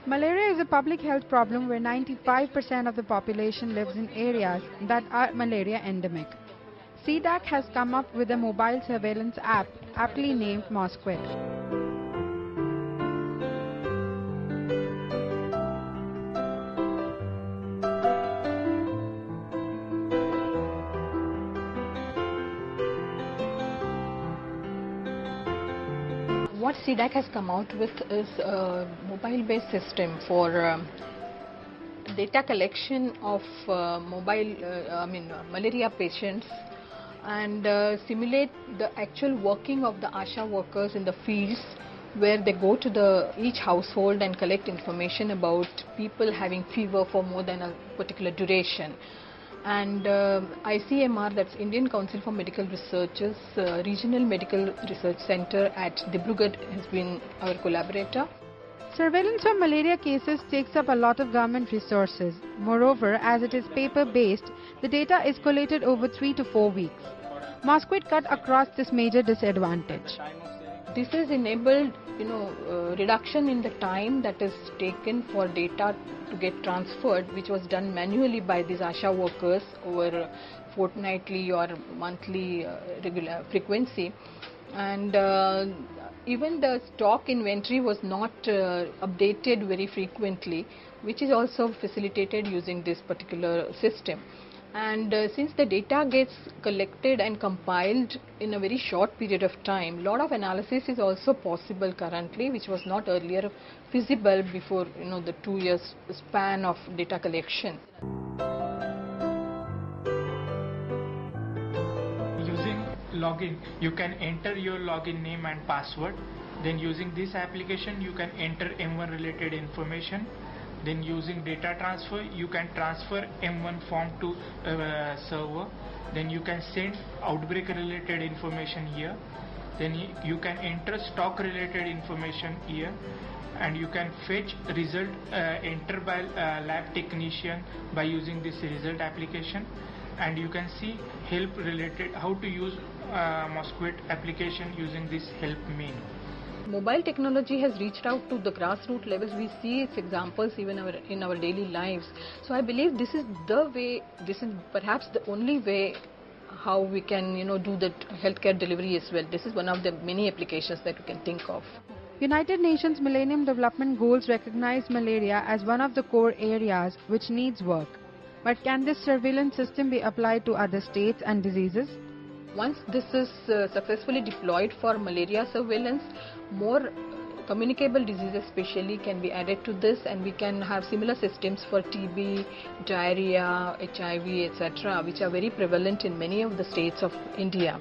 Malaria is a public health problem where 95% of the population lives in areas that are malaria endemic. CDAC has come up with a mobile surveillance app aptly named Mosquit. What CDAC has come out with is a mobile-based system for data collection of malaria patients and simulate the actual working of the ASHA workers in the fields where they go to each household and collect information about people having fever for more than a particular duration. And ICMR, that's Indian Council for Medical Research's Regional Medical Research Center at Dibrugarh has been our collaborator. Surveillance of malaria cases takes up a lot of government resources. Moreover, as it is paper-based, the data is collated over 3 to 4 weeks. Mosquit cut across this major disadvantage. This has enabled, reduction in the time that is taken for data to get transferred, which was done manually by these ASHA workers over fortnightly or monthly regular frequency. And even the stock inventory was not updated very frequently, which is also facilitated using this particular system. And since the data gets collected and compiled in a very short period of time, a lot of analysis is also possible currently, which was not earlier feasible before the 2 years span of data collection. Using login, you can enter your login name and password. Then using this application, you can enter M1 related information. Then using data transfer, you can transfer M1 form to server. Then you can send outbreak related information here. Then you can enter stock related information here, and you can fetch result enter by lab technician by using this result application. And you can see help related, how to use Mosquit application using this help menu. Mobile technology has reached out to the grassroots levels. We see its examples even in our daily lives. So I believe this is the way, this is perhaps the only way how we can do the healthcare delivery as well. This is one of the many applications that we can think of. United Nations Millennium Development Goals recognize malaria as one of the core areas which needs work. But can this surveillance system be applied to other states and diseases? Once this is successfully deployed for malaria surveillance, more communicable diseases especially can be added to this, and we can have similar systems for TB, diarrhea, HIV, etc., which are very prevalent in many of the states of India.